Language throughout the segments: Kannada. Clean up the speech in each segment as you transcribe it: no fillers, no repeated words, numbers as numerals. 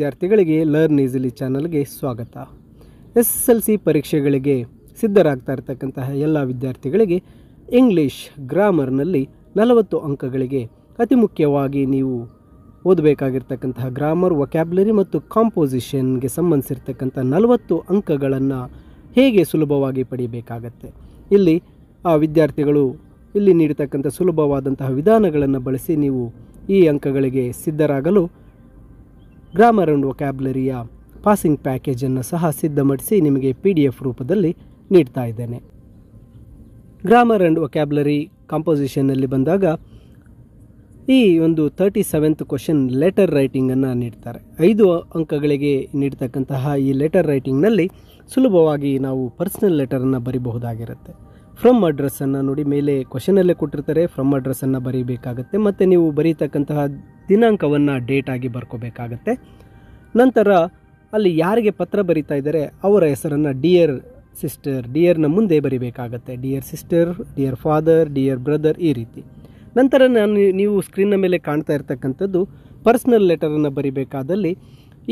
ವಿದ್ಯಾರ್ಥಿಗಳಿಗೆ ಲರ್ನ್ ಈಸಿಲಿ ಚಾನಲ್ಗೆ ಸ್ವಾಗತ. SSLC ಪರೀಕ್ಷೆಗಳಿಗೆ ಸಿದ್ಧರಾಗ್ತಾ ಇರತಕ್ಕಂತಹ ಎಲ್ಲ ವಿದ್ಯಾರ್ಥಿಗಳಿಗೆ ಇಂಗ್ಲೀಷ್ ಗ್ರಾಮರ್ನಲ್ಲಿ 40 ಅಂಕಗಳಿಗೆ ಅತಿ ಮುಖ್ಯವಾಗಿ ನೀವು ಓದಬೇಕಾಗಿರ್ತಕ್ಕಂತಹ ಗ್ರಾಮರ್, ವೊಕ್ಯಾಬ್ಯುಲರಿ ಮತ್ತು ಕಾಂಪೋಸಿಷನ್ಗೆ ಸಂಬಂಧಿಸಿರ್ತಕ್ಕಂಥ 40 ಅಂಕಗಳನ್ನು ಹೇಗೆ ಸುಲಭವಾಗಿ ಪಡಿಬೇಕಾಗತ್ತೆ. ಇಲ್ಲಿ ಆ ವಿದ್ಯಾರ್ಥಿಗಳು ಇಲ್ಲಿ ನೀಡತಕ್ಕಂಥ ಸುಲಭವಾದಂತಹ ವಿಧಾನಗಳನ್ನು ಬಳಸಿ ನೀವು ಈ ಅಂಕಗಳಿಗೆ ಸಿದ್ಧರಾಗಲು ಗ್ರಾಮರ್ ಆ್ಯಂಡ್ ವೊಕ್ಯಾಬ್ಯುಲರಿಯ ಪಾಸಿಂಗ್ ಪ್ಯಾಕೇಜನ್ನು ಸಹ ಸಿದ್ಧಪಡಿಸಿ ನಿಮಗೆ PDF ರೂಪದಲ್ಲಿ ನೀಡ್ತಾ ಇದ್ದೇನೆ. ಗ್ರಾಮರ್ ಆ್ಯಂಡ್ ವೊಕ್ಯಾಬ್ಯುಲರಿ ಕಾಂಪೋಸಿಷನ್ನಲ್ಲಿ ಬಂದಾಗ ಈ ಒಂದು 37th ಕ್ವಶನ್ ಲೆಟರ್ ರೈಟಿಂಗನ್ನು ನೀಡ್ತಾರೆ. 5 ಅಂಕಗಳಿಗೆ ನೀಡ್ತಕ್ಕಂತಹ ಈ ಲೆಟರ್ ರೈಟಿಂಗ್ನಲ್ಲಿ ಸುಲಭವಾಗಿ ನಾವು ಪರ್ಸನಲ್ ಲೆಟರನ್ನು ಬರೀಬಹುದಾಗಿರುತ್ತೆ. ಫ್ರಮ್ ಅಡ್ರೆಸ್ಸನ್ನು ನೋಡಿ, ಮೇಲೆ ಕ್ವಶನಲ್ಲೇ ಕೊಟ್ಟಿರ್ತಾರೆ, ಫ್ರಮ್ ಅಡ್ರೆಸ್ಸನ್ನು ಬರೀಬೇಕಾಗತ್ತೆ. ಮತ್ತು ನೀವು ಬರೀತಕ್ಕಂತಹ ದಿನಾಂಕವನ್ನು ಡೇಟ್ ಆಗಿ ಬರ್ಕೋಬೇಕಾಗತ್ತೆ. ನಂತರ ಅಲ್ಲಿ ಯಾರಿಗೆ ಪತ್ರ ಬರೀತಾ ಇದ್ದಾರೆ ಅವರ ಹೆಸರನ್ನು ಡಿಯರ್ ಸಿಸ್ಟರ್, ಡಿಯರ್ನ ಮುಂದೆ ಬರೀಬೇಕಾಗತ್ತೆ. Dear sister, dear father, dear brother, ಈ ರೀತಿ. ನಂತರ ನೀವು ಸ್ಕ್ರೀನ್ನ ಮೇಲೆ ಕಾಣ್ತಾ ಇರ್ತಕ್ಕಂಥದ್ದು ಪರ್ಸ್ನಲ್ ಲೆಟರನ್ನು ಬರೀಬೇಕಾದಲ್ಲಿ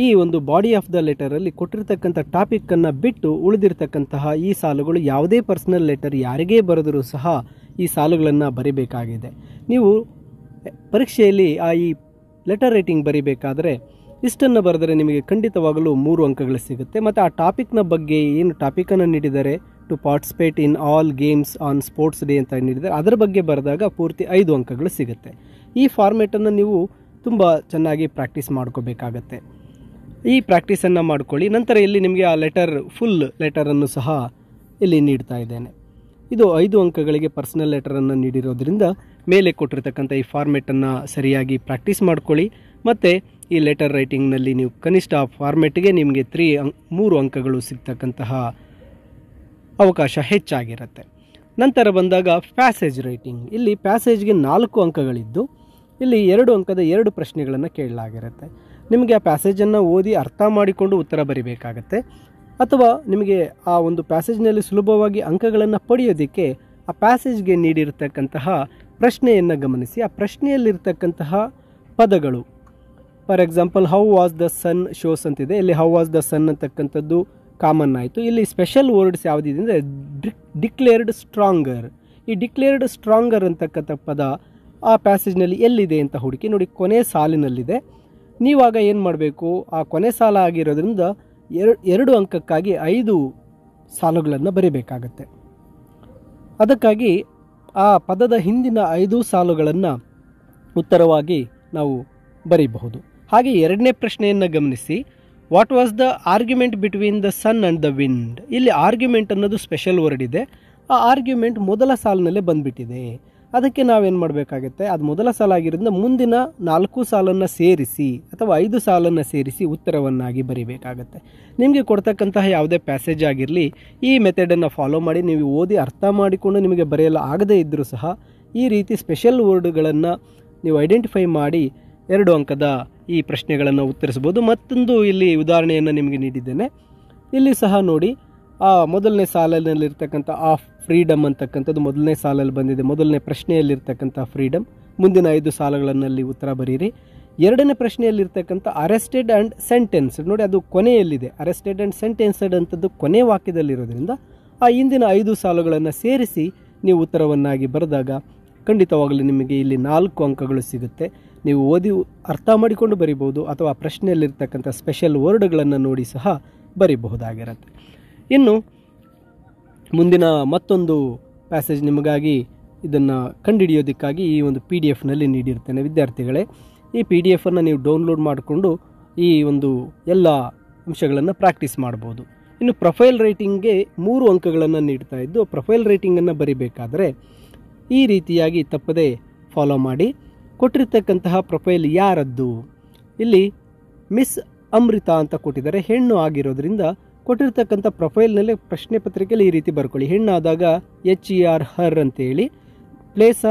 ಈ ಒಂದು ಬಾಡಿ ಆಫ್ ದ ಲೆಟರಲ್ಲಿ ಕೊಟ್ಟಿರ್ತಕ್ಕಂಥ ಟಾಪಿಕ್ಕನ್ನು ಬಿಟ್ಟು ಉಳಿದಿರ್ತಕ್ಕಂತಹ ಈ ಸಾಲುಗಳು ಯಾವುದೇ ಪರ್ಸ್ನಲ್ ಲೆಟರ್ ಯಾರಿಗೇ ಬರೆದರೂ ಸಹ ಈ ಸಾಲುಗಳನ್ನು ಬರೀಬೇಕಾಗಿದೆ. ನೀವು ಪರೀಕ್ಷೆಯಲ್ಲಿ ಈ ಲೆಟರ್ ರೈಟಿಂಗ್ ಬರೀಬೇಕಾದರೆ ಇಷ್ಟನ್ನು ಬರೆದರೆ ನಿಮಗೆ ಖಂಡಿತವಾಗಲೂ 3 ಅಂಕಗಳು ಸಿಗುತ್ತೆ. ಮತ್ತು ಆ ಟಾಪಿಕ್ನ ಬಗ್ಗೆ ಏನು ಟಾಪಿಕನ್ನು ನೀಡಿದ್ದಾರೆ, to participate in all games on sports day ಅಂತ ನೀಡಿದ್ದಾರೆ, ಅದರ ಬಗ್ಗೆ ಬರೆದಾಗ ಪೂರ್ತಿ 5 ಅಂಕಗಳು ಸಿಗುತ್ತೆ. ಈ ಫಾರ್ಮೇಟನ್ನು ನೀವು ತುಂಬ ಚೆನ್ನಾಗಿ ಪ್ರಾಕ್ಟೀಸ್ ಮಾಡ್ಕೋಬೇಕಾಗತ್ತೆ. ಈ ಪ್ರಾಕ್ಟೀಸನ್ನು ಮಾಡ್ಕೊಳ್ಳಿ. ನಂತರ ಇಲ್ಲಿ ನಿಮಗೆ ಆ ಫುಲ್ ಲೆಟರನ್ನು ಸಹ ಇಲ್ಲಿ ನೀಡ್ತಾ ಇದ್ದೇನೆ. ಇದು 5 ಅಂಕಗಳಿಗೆ ಪರ್ಸನಲ್ ಲೆಟರನ್ನು ನೀಡಿರೋದ್ರಿಂದ ಮೇಲೆ ಕೊಟ್ಟಿರ್ತಕ್ಕಂಥ ಈ ಫಾರ್ಮೇಟನ್ನು ಸರಿಯಾಗಿ ಪ್ರಾಕ್ಟೀಸ್ ಮಾಡ್ಕೊಳ್ಳಿ. ಮತ್ತು ಈ ಲೆಟರ್ ರೈಟಿಂಗ್ನಲ್ಲಿ ನೀವು ಕನಿಷ್ಠ ಫಾರ್ಮೇಟ್ಗೆ ನಿಮಗೆ 3 ಅಂಕಗಳು ಸಿಗ್ತಕ್ಕಂತಹ ಅವಕಾಶ ಹೆಚ್ಚಾಗಿರುತ್ತೆ. ನಂತರ ಬಂದಾಗ ಪ್ಯಾಸೇಜ್ ರೈಟಿಂಗ್. ಇಲ್ಲಿ ಪ್ಯಾಸೇಜ್ಗೆ 4 ಅಂಕಗಳಿದ್ದು ಇಲ್ಲಿ 2 ಅಂಕದ 2 ಪ್ರಶ್ನೆಗಳನ್ನು ಕೇಳಲಾಗಿರುತ್ತೆ. ನಿಮಗೆ ಆ ಪ್ಯಾಸೇಜನ್ನು ಓದಿ ಅರ್ಥ ಮಾಡಿಕೊಂಡು ಉತ್ತರ ಬರೀಬೇಕಾಗತ್ತೆ. ಅಥವಾ ನಿಮಗೆ ಆ ಒಂದು ಪ್ಯಾಸೇಜ್ನಲ್ಲಿ ಸುಲಭವಾಗಿ ಅಂಕಗಳನ್ನು ಪಡೆಯೋದಕ್ಕೆ ಆ ಪ್ಯಾಸೇಜ್ಗೆ ನೀಡಿರ್ತಕ್ಕಂತಹ ಪ್ರಶ್ನೆಯನ್ನು ಗಮನಿಸಿ ಆ ಪ್ರಶ್ನೆಯಲ್ಲಿರ್ತಕ್ಕಂತಹ ಪದಗಳು. For example, how was the sun shows ಅಂತಿದೆ. ಇಲ್ಲಿ ಹೌ ವಾಸ್ ದ ಸನ್ ಅಂತಕ್ಕಂಥದ್ದು ಕಾಮನ್ ಆಯಿತು. ಇಲ್ಲಿ ಸ್ಪೆಷಲ್ ವರ್ಡ್ಸ್ ಯಾವುದಿದೆ ಅಂದರೆ ಡಿಕ್ಲೇರ್ಡ್ ಸ್ಟ್ರಾಂಗರ್. ಈ ಡಿಕ್ಲೇರ್ಡ್ ಸ್ಟ್ರಾಂಗರ್ ಅಂತಕ್ಕಂಥ ಪದ ಆ ಪ್ಯಾಸೇಜ್ನಲ್ಲಿ ಎಲ್ಲಿದೆ ಅಂತ ಹುಡುಕಿ ನೋಡಿ. ಕೊನೆ ಸಾಲಿನಲ್ಲಿದೆ. ನೀವಾಗ ಏನು ಮಾಡಬೇಕು, ಆ ಕೊನೆ ಸಾಲ ಆಗಿರೋದ್ರಿಂದ 2 ಅಂಕಕ್ಕಾಗಿ 5 ಸಾಲುಗಳನ್ನು ಬರೀಬೇಕಾಗತ್ತೆ. ಅದಕ್ಕಾಗಿ ಆ ಪದದ ಹಿಂದಿನ 5 ಸಾಲುಗಳನ್ನು ಉತ್ತರವಾಗಿ ನಾವು ಬರೀಬಹುದು. ಹಾಗೆ 2ನೇ ಪ್ರಶ್ನೆಯನ್ನು ಗಮನಿಸಿ. What was the argument between the sun and the wind. ಇಲ್ಲಿ ಆರ್ಗ್ಯುಮೆಂಟ್ ಅನ್ನೋದು ಸ್ಪೆಷಲ್ ವರ್ಡ್ ಇದೆ. ಆ ಆರ್ಗ್ಯುಮೆಂಟ್ ಮೊದಲ ಸಾಲಿನಲ್ಲೇ ಬಂದುಬಿಟ್ಟಿದೆ. ಅದಕ್ಕೆ ನಾವೇನು ಮಾಡಬೇಕಾಗುತ್ತೆ, ಅದು ಮೊದಲ ಸಾಲಾಗಿರೋದ್ರಿಂದ ಮುಂದಿನ 4 ಸಾಲನ್ನು ಸೇರಿಸಿ ಅಥವಾ 5 ಸಾಲನ್ನು ಸೇರಿಸಿ ಉತ್ತರವನ್ನಾಗಿ ಬರೀಬೇಕಾಗತ್ತೆ. ನಿಮಗೆ ಕೊಡ್ತಕ್ಕಂತಹ ಯಾವುದೇ ಪ್ಯಾಸೇಜ್ ಆಗಿರಲಿ ಈ ಮೆಥಡನ್ನು ಫಾಲೋ ಮಾಡಿ ನೀವು ಓದಿ ಅರ್ಥ ಮಾಡಿಕೊಂಡು ನಿಮಗೆ ಬರೆಯಲು ಆಗದೇ ಇದ್ದರೂ ಸಹ ಈ ರೀತಿ ಸ್ಪೆಷಲ್ ವರ್ಡ್ಗಳನ್ನು ನೀವು ಐಡೆಂಟಿಫೈ ಮಾಡಿ 2 ಅಂಕದ ಈ ಪ್ರಶ್ನೆಗಳನ್ನು ಉತ್ತರಿಸ್ಬೋದು. ಮತ್ತೊಂದು ಇಲ್ಲಿ ಉದಾಹರಣೆಯನ್ನು ನಿಮಗೆ ನೀಡಿದ್ದೇನೆ. ಇಲ್ಲಿ ಸಹ ನೋಡಿ, ಆ ಮೊದಲನೇ ಸಾಲಿನಲ್ಲಿರ್ತಕ್ಕಂಥ ಆಫ್ ಫ್ರೀಡಮ್ ಅಂತಕ್ಕಂಥದ್ದು ಮೊದಲನೇ ಸಾಲಲ್ಲಿ ಬಂದಿದೆ. ಮೊದಲನೇ ಪ್ರಶ್ನೆಯಲ್ಲಿರ್ತಕ್ಕಂಥ ಫ್ರೀಡಮ್. ಮುಂದಿನ 5 ಸಾಲುಗಳಲ್ಲಿ ಉತ್ತರ ಬರೀರಿ. 2ನೇ ಪ್ರಶ್ನೆಯಲ್ಲಿರ್ತಕ್ಕಂಥ ಅರೆಸ್ಟೆಡ್ ಆ್ಯಂಡ್ ಸೆಂಟೆನ್ಸ್ಡ್ ನೋಡಿ, ಅದು ಕೊನೆಯಲ್ಲಿದೆ. ಅರೆಸ್ಟೆಡ್ ಆ್ಯಂಡ್ ಸೆಂಟೆನ್ಸ್ಡ್ ಅಂಥದ್ದು ಕೊನೆ ವಾಕ್ಯದಲ್ಲಿರೋದ್ರಿಂದ ಆ ಹಿಂದಿನ 5 ಸಾಲುಗಳನ್ನು ಸೇರಿಸಿ ನೀವು ಉತ್ತರವನ್ನಾಗಿ ಬರೆದಾಗ ಖಂಡಿತವಾಗಲೂ ನಿಮಗೆ ಇಲ್ಲಿ 4 ಅಂಕಗಳು ಸಿಗುತ್ತೆ. ನೀವು ಓದಿ ಅರ್ಥ ಮಾಡಿಕೊಂಡು ಬರಿಬೋದು ಅಥವಾ ಪ್ರಶ್ನೆಯಲ್ಲಿರ್ತಕ್ಕಂಥ ಸ್ಪೆಷಲ್ ವರ್ಡ್ಗಳನ್ನು ನೋಡಿ ಸಹ ಬರೀಬಹುದಾಗಿರುತ್ತೆ. ಇನ್ನು ಮುಂದಿನ ಮತ್ತೊಂದು ಪ್ಯಾಸೇಜ್ ನಿಮಗಾಗಿ ಇದನ್ನು ಕಂಡುಹಿಡಿಯೋದಕ್ಕಾಗಿ ಈ ಒಂದು PDF-ನಲ್ಲಿ ನೀಡಿರ್ತೇನೆ. ವಿದ್ಯಾರ್ಥಿಗಳೇ, ಈ PDF-ಅನ್ನು ನೀವು ಡೌನ್ಲೋಡ್ ಮಾಡಿಕೊಂಡು ಈ ಒಂದು ಎಲ್ಲ ಅಂಶಗಳನ್ನು ಪ್ರಾಕ್ಟೀಸ್ ಮಾಡ್ಬೋದು. ಇನ್ನು ಪ್ರೊಫೈಲ್ ರೈಟಿಂಗ್ಗೆ 3 ಅಂಕಗಳನ್ನು ನೀಡ್ತಾ ಇದ್ದು ಪ್ರೊಫೈಲ್ ರೈಟಿಂಗನ್ನು ಬರಿಬೇಕಾದರೆ ಈ ರೀತಿಯಾಗಿ ತಪ್ಪದೆ ಫಾಲೋ ಮಾಡಿ. ಕೊಟ್ಟಿರ್ತಕ್ಕಂತಹ ಪ್ರೊಫೈಲ್ ಯಾರದ್ದು, ಇಲ್ಲಿ ಮಿಸ್ ಅಮೃತಾ ಅಂತ ಕೊಟ್ಟಿದ್ದಾರೆ. ಹೆಣ್ಣು ಆಗಿರೋದ್ರಿಂದ ಕೊಟ್ಟಿರ್ತಕ್ಕಂಥ ಪ್ರೊಫೈಲ್ನಲ್ಲಿ ಪ್ರಶ್ನೆ ಪತ್ರಿಕೆಯಲ್ಲಿ ಈ ರೀತಿ ಬರ್ಕೊಳ್ಳಿ. ಹೆಣ್ಣಾದಾಗ HER ಹರ್ ಅಂತೇಳಿ, ಪ್ಲೇಸ್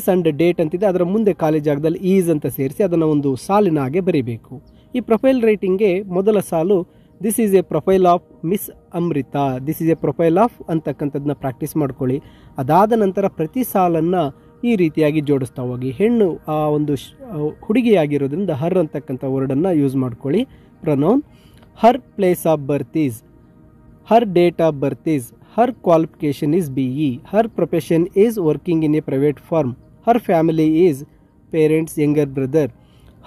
ಆ್ಯಂಡ್ ಡೇಟ್ ಅಂತಿದೆ, ಅದರ ಮುಂದೆ ಖಾಲಿ ಜಾಗದಲ್ಲಿ ಈಸ್ ಅಂತ ಸೇರಿಸಿ ಅದನ್ನು ಒಂದು ಸಾಲಿನ ಹಾಗೆ ಬರೀಬೇಕು. ಈ ಪ್ರೊಫೈಲ್ ರೈಟಿಂಗ್ಗೆ ಮೊದಲ ಸಾಲು this is a profile of miss Amrita, this is a profile of ಅಂತಕ್ಕಂಥದ್ದನ್ನ ಪ್ರಾಕ್ಟೀಸ್ ಮಾಡ್ಕೊಳ್ಳಿ. ಅದಾದ ನಂತರ ಪ್ರತಿ ಸಾಲನ್ನು ಈ ರೀತಿಯಾಗಿ ಜೋಡಿಸ್ತಾ ಹೋಗಿ. ಹೆಣ್ಣು ಆ ಒಂದು ಹುಡುಗಿಯಾಗಿರೋದ್ರಿಂದ ಹರ್ ಅಂತಕ್ಕಂಥ ವರ್ಡನ್ನು ಯೂಸ್ ಮಾಡ್ಕೊಳ್ಳಿ. Pronoun. Her place of birth is, her date of birth is, her qualification is BE, her profession is working in a private firm, her family is parents younger brother,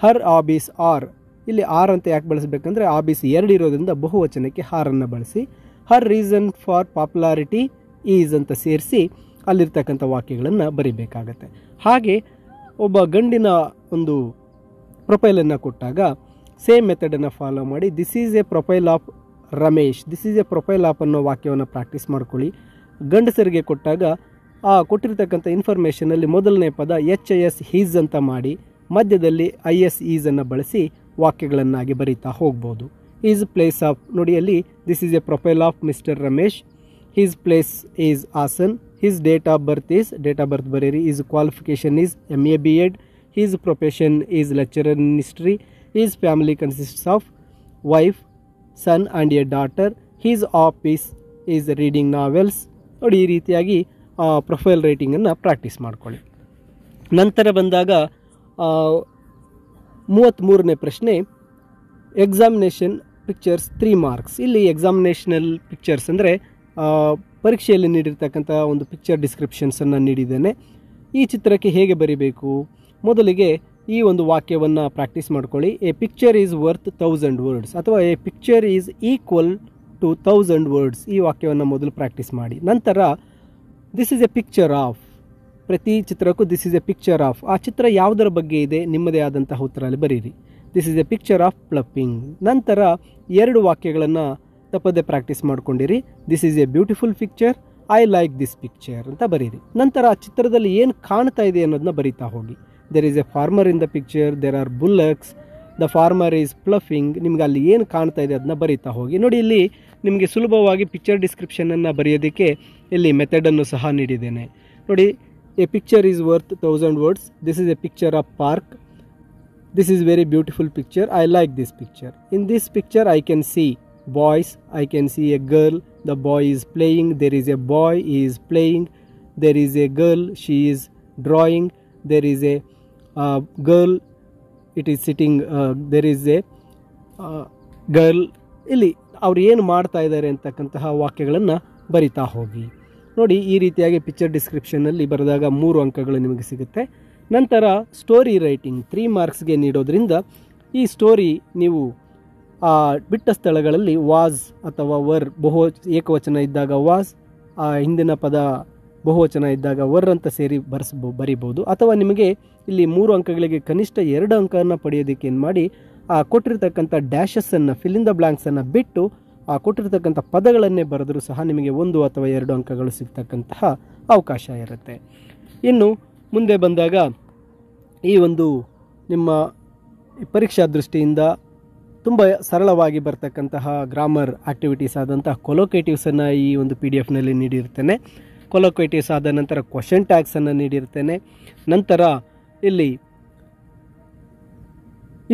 her hobbies are. ಇಲ್ಲಿ ಆರ್ ಅಂತ ಯಾಕೆ ಬಳಸಬೇಕಂದ್ರೆ ಆಬೀಸ್ 2 ಇರೋದ್ರಿಂದ ಬಹುವಚನಕ್ಕೆ ಹಾರನ್ನು ಬಳಸಿ. Her reason for popularity is ಅಂತ ಸೇರಿಸಿ ಅಲ್ಲಿರ್ತಕ್ಕಂಥ ವಾಕ್ಯಗಳನ್ನು ಬರಿಬೇಕಾಗತ್ತೆ. ಹಾಗೆ ಒಬ್ಬ ಗಂಡಿನ ಒಂದು ಪ್ರೊಫೈಲನ್ನು ಕೊಟ್ಟಾಗ ಸೇಮ್ ಮೆಥಡನ್ನು ಫಾಲೋ ಮಾಡಿ this is a profile of Ramesh, this is a profile of ಅನ್ನೋ ವಾಕ್ಯವನ್ನು ಪ್ರಾಕ್ಟೀಸ್ ಮಾಡ್ಕೊಳ್ಳಿ. ಗಂಡಸರಿಗೆ ಕೊಟ್ಟಾಗ ಆ ಕೊಟ್ಟಿರ್ತಕ್ಕಂಥ ಇನ್ಫಾರ್ಮೇಷನಲ್ಲಿ ಮೊದಲನೇ ಪದ HIS ಹೀಸ್ ಅಂತ ಮಾಡಿ ಮಧ್ಯದಲ್ಲಿ IS ಈಸ್ ಅನ್ನು ಬಳಸಿ ವಾಕ್ಯಗಳನ್ನಾಗಿ ಬರೀತಾ ಹೋಗ್ಬೋದು. ಈಸ್ ಪ್ಲೇಸ್ ಆಫ್ ನೋಡಿ ಅಲ್ಲಿ this is a profile of mister Ramesh, his place is Hassan, his date of birth is date of birth ಬರೀರಿ. his qualification is MA B.Ed, his profession is lecturer in history, his family consists of wife, son and a daughter, his office is reading novels. ನೋಡಿ ಈ ರೀತಿಯಾಗಿ ಪ್ರೊಫೈಲ್ ರೈಟಿಂಗನ್ನು ಪ್ರಾಕ್ಟೀಸ್ ಮಾಡ್ಕೊಳ್ಳಿ. ನಂತರ ಬಂದಾಗ 33ನೇ ಪ್ರಶ್ನೆ ಎಕ್ಸಾಮಿನೇಷನ್ ಪಿಕ್ಚರ್ಸ್ 3 ಮಾರ್ಕ್ಸ್. ಇಲ್ಲಿ ಎಕ್ಸಾಮಿನೇಷನಲ್ ಪಿಕ್ಚರ್ಸ್ ಅಂದರೆ ಪರೀಕ್ಷೆಯಲ್ಲಿ ನೀಡಿರ್ತಕ್ಕಂಥ ಒಂದು ಪಿಕ್ಚರ್ ಡಿಸ್ಕ್ರಿಪ್ಷನ್ಸನ್ನು ನೀಡಿದ್ದೇನೆ. ಈ ಚಿತ್ರಕ್ಕೆ ಹೇಗೆ ಬರೀಬೇಕು? ಮೊದಲಿಗೆ ಈ ಒಂದು ವಾಕ್ಯವನ್ನು ಪ್ರಾಕ್ಟೀಸ್ ಮಾಡ್ಕೊಳ್ಳಿ. A picture is worth 1000 words ಅಥವಾ a picture is equal to 1000 words. ಈ ವಾಕ್ಯವನ್ನು ಮೊದಲು ಪ್ರಾಕ್ಟೀಸ್ ಮಾಡಿ. ನಂತರ this is a picture of, ಪ್ರತಿ ಚಿತ್ರಕ್ಕೂ this is a picture of, ಆ ಚಿತ್ರ ಯಾವುದರ ಬಗ್ಗೆ ಇದೆ ನಿಮ್ಮದೇ ಆದಂತಹ ಉತ್ತರ ಅಲ್ಲಿ ಬರೀರಿ. This is a picture of ploughing. ನಂತರ 2 ವಾಕ್ಯಗಳನ್ನು ತಪ್ಪದೆ ಪ್ರಾಕ್ಟೀಸ್ ಮಾಡ್ಕೊಂಡಿರಿ. This is a beautiful picture, I like this picture ಅಂತ ಬರೀರಿ. ನಂತರ ಆ ಚಿತ್ರದಲ್ಲಿ ಏನು ಕಾಣ್ತಾ ಇದೆ ಅನ್ನೋದನ್ನ ಬರೀತಾ ಹೋಗಿ. There is a farmer in the picture, there are bullocks, the farmer is ploughing. ನಿಮ್ಗೆ ಅಲ್ಲಿ ಏನು ಕಾಣ್ತಾ ಇದೆ ಅದನ್ನ ಬರೀತಾ ಹೋಗಿ. ನೋಡಿ ಇಲ್ಲಿ ನಿಮಗೆ ಸುಲಭವಾಗಿ ಪಿಕ್ಚರ್ ಡಿಸ್ಕ್ರಿಪ್ಷನನ್ನು ಬರೆಯೋದಕ್ಕೆ ಇಲ್ಲಿ ಮೆಥಡನ್ನು ಸಹ ನೀಡಿದ್ದೇನೆ. ನೋಡಿ, A picture is worth 1000 words, this is a picture of park, this is very beautiful picture, I like this picture. In this picture I can see boys, I can see a girl, the boy is playing, there is a boy, he is playing, there is a girl, she is drawing, there is a girl, it is sitting, there is a girl. ಇಲ್ಲಿ ಅವ್ರು ಏನು ಮಾಡ್ತಾ ಇದ್ದಾರೆ ಅಂತಕ್ಕಂತಹ ವಾಕ್ಯಗಳನ್ನು ಬರಿತಾ ಹೋಗಿ. ನೋಡಿ ಈ ರೀತಿಯಾಗಿ ಪಿಕ್ಚರ್ ಡಿಸ್ಕ್ರಿಪ್ಷನ್ನಲ್ಲಿ ಬರೆದಾಗ 3 ಅಂಕಗಳು ನಿಮಗೆ ಸಿಗುತ್ತೆ. ನಂತರ ಸ್ಟೋರಿ ರೈಟಿಂಗ್ 3 ಮಾರ್ಕ್ಸ್ಗೆ ನೀಡೋದ್ರಿಂದ ಈ ಸ್ಟೋರಿ ನೀವು ಬಿಟ್ಟ ಸ್ಥಳಗಳಲ್ಲಿ ವಾಸ್ ಅಥವಾ ವರ್ ಏಕವಚನ ಇದ್ದಾಗ ವಾಸ್, ಹಿಂದಿನ ಪದ ಬಹುವಚನ ಇದ್ದಾಗ ವರ್ ಅಂತ ಸೇರಿ ಬರಿಬೋದು. ಅಥವಾ ನಿಮಗೆ ಇಲ್ಲಿ 3 ಅಂಕಗಳಿಗೆ ಕನಿಷ್ಠ 2 ಅಂಕವನ್ನು ಪಡೆಯೋದಕ್ಕೆ ಏನು ಮಾಡಿ ಆ ಕೊಟ್ಟಿರ್ತಕ್ಕಂಥ ಡ್ಯಾಶಸ್ಸನ್ನು ಫಿಲ್ ಇನ್ ದ ಬ್ಲಾಂಕ್ಸನ್ನು ಬಿಟ್ಟು ಆ ಕೊಟ್ಟಿರ್ತಕ್ಕಂಥ ಪದಗಳನ್ನೇ ಬರೆದರೂ ಸಹ ನಿಮಗೆ 1 ಅಥವಾ 2 ಅಂಕಗಳು ಸಿಗ್ತಕ್ಕಂತಹ ಅವಕಾಶ ಇರುತ್ತೆ. ಇನ್ನು ಮುಂದೆ ಬಂದಾಗ ಈ ಒಂದು ನಿಮ್ಮ ಪರೀಕ್ಷಾ ದೃಷ್ಟಿಯಿಂದ ತುಂಬ ಸರಳವಾಗಿ ಬರ್ತಕ್ಕಂತಹ ಗ್ರಾಮರ್ ಆ್ಯಕ್ಟಿವಿಟೀಸ್ ಆದಂತಹ ಕೊಲೋಕೇಟಿವ್ಸನ್ನು ಈ ಒಂದು PDF-ನಲ್ಲಿ ನೀಡಿರ್ತೇನೆ. ಕೊಲೋಕೇಟಿವ್ಸ್ ಆದ ನಂತರ ಕ್ವಶನ್ ಟ್ಯಾಗ್ಸನ್ನು ನೀಡಿರ್ತೇನೆ. ನಂತರ ಇಲ್ಲಿ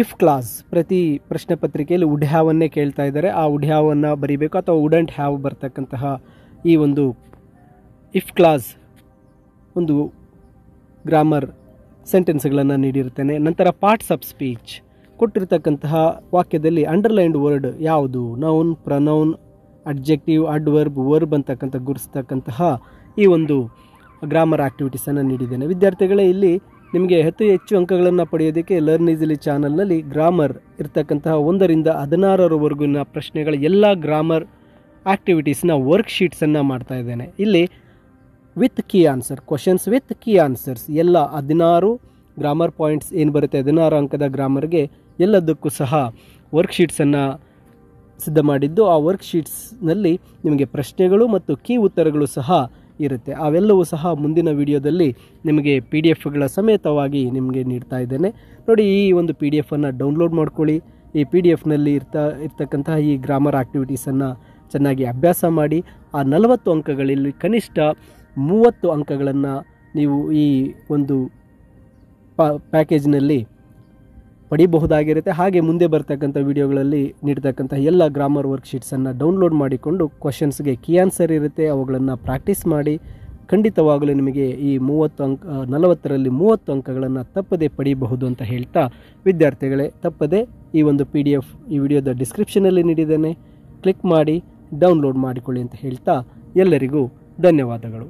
ಇಫ್ ಕ್ಲಾಸ್, ಪ್ರತಿ ಪ್ರಶ್ನೆ ಪತ್ರಿಕೆಯಲ್ಲಿ ವುಡ್ ಹ್ಯಾವನ್ನೇ ಕೇಳ್ತಾ ಇದ್ದಾರೆ, ಆ ವುಡ್ ಹ್ಯಾವನ್ನು ಬರೀಬೇಕು ಅಥವಾ ವುಡಂಟ್ ಹ್ಯಾವ್ ಬರ್ತಕ್ಕಂತಹ ಈ ಒಂದು ಇಫ್ ಕ್ಲಾಸ್ ಒಂದು ಗ್ರಾಮರ್ ಸೆಂಟೆನ್ಸ್ಗಳನ್ನು ನೀಡಿರ್ತೇನೆ. ನಂತರ ಪಾರ್ಟ್ಸ್ ಆಫ್ ಸ್ಪೀಚ್, ಕೊಟ್ಟಿರ್ತಕ್ಕಂತಹ ವಾಕ್ಯದಲ್ಲಿ ಅಂಡರ್ಲೈನ್ಡ್ ವರ್ಡ್ ಯಾವುದು, noun, pronoun, adjective, adverb, verb ಅಂತಕ್ಕಂಥ ಗುರುಸ್ತಕ್ಕಂತಹ ಈ ಒಂದು ಗ್ರಾಮರ್ ಆ್ಯಕ್ಟಿವಿಟೀಸನ್ನು ನೀಡಿದ್ದೇನೆ. ವಿದ್ಯಾರ್ಥಿಗಳೇ, ಇಲ್ಲಿ ನಿಮಗೆ ಹೆಚ್ಚು ಅಂಕಗಳನ್ನು ಪಡೆಯೋದಕ್ಕೆ ಲರ್ನ್ ಈಸಿಲಿ ಚಾನಲ್ನಲ್ಲಿ ಗ್ರಾಮರ್ ಇರ್ತಕ್ಕಂತಹ 1ರಿಂದ 16ರವರೆಗಿನ ಪ್ರಶ್ನೆಗಳ ಎಲ್ಲ ಗ್ರಾಮರ್ ಆ್ಯಕ್ಟಿವಿಟೀಸ್ನ ವರ್ಕ್ಶೀಟ್ಸನ್ನು ಮಾಡ್ತಾ ಇದ್ದೇನೆ. ಇಲ್ಲಿ with key answer, questions with key answers, ಎಲ್ಲ 16 ಗ್ರಾಮರ್ ಪಾಯಿಂಟ್ಸ್ ಏನು ಬರುತ್ತೆ 16 ಅಂಕದ ಗ್ರಾಮರ್ಗೆ ಎಲ್ಲದಕ್ಕೂ ಸಹ ವರ್ಕ್ಶೀಟ್ಸನ್ನು ಸಿದ್ಧ ಮಾಡಿದ್ದು. ಆ ವರ್ಕ್ಶೀಟ್ಸ್ನಲ್ಲಿ ನಿಮಗೆ ಪ್ರಶ್ನೆಗಳು ಮತ್ತು ಕೀ ಉತ್ತರಗಳು ಸಹ ಇರುತ್ತೆ. ಅವೆಲ್ಲವೂ ಸಹ ಮುಂದಿನ ವಿಡಿಯೋದಲ್ಲಿ ನಿಮಗೆ PDF-ಗಳ ಸಮೇತವಾಗಿ ನಿಮಗೆ ನೀಡ್ತಾ ಇದ್ದೇನೆ. ನೋಡಿ, ಈ ಒಂದು PDF-ಅನ್ನು ಡೌನ್ಲೋಡ್ ಮಾಡ್ಕೊಳ್ಳಿ. ಈ PDF-ನಲ್ಲಿ ಇರ್ತಕ್ಕಂತಹ ಈ ಗ್ರಾಮರ್ ಆ್ಯಕ್ಟಿವಿಟೀಸನ್ನು ಚೆನ್ನಾಗಿ ಅಭ್ಯಾಸ ಮಾಡಿ. ಆ 40 ಅಂಕಗಳಲ್ಲಿ ಕನಿಷ್ಠ 30 ಅಂಕಗಳನ್ನು ನೀವು ಈ ಒಂದು ಪ್ಯಾಕೇಜ್ನಲ್ಲಿ ಪಡಿಬಹುದಾಗಿರುತ್ತೆ. ಹಾಗೆ ಮುಂದೆ ಬರ್ತಕ್ಕಂಥ ವಿಡಿಯೋಗಳಲ್ಲಿ ನೀಡ್ತಕ್ಕಂಥ ಎಲ್ಲ ಗ್ರಾಮರ್ ವರ್ಕ್ಶೀಟ್ಸನ್ನು ಡೌನ್ಲೋಡ್ ಮಾಡಿಕೊಂಡು ಕ್ವಶನ್ಸ್ಗೆ ಕೀ ಆನ್ಸರ್ ಇರುತ್ತೆ, ಅವುಗಳನ್ನು ಪ್ರಾಕ್ಟೀಸ್ ಮಾಡಿ ಖಂಡಿತವಾಗಲೂ ನಿಮಗೆ ಈ 40ರಲ್ಲಿ 30 ಅಂಕಗಳನ್ನು ತಪ್ಪದೇ ಪಡೆಯಬಹುದು ಅಂತ ಹೇಳ್ತಾ, ವಿದ್ಯಾರ್ಥಿಗಳೇ ತಪ್ಪದೇ ಈ ಒಂದು PDF ಈ ವಿಡಿಯೋದ ಡಿಸ್ಕ್ರಿಪ್ಷನಲ್ಲಿ ನೀಡಿದ್ದೇನೆ, ಕ್ಲಿಕ್ ಮಾಡಿ ಡೌನ್ಲೋಡ್ ಮಾಡಿಕೊಳ್ಳಿ ಅಂತ ಹೇಳ್ತಾ ಎಲ್ಲರಿಗೂ ಧನ್ಯವಾದಗಳು.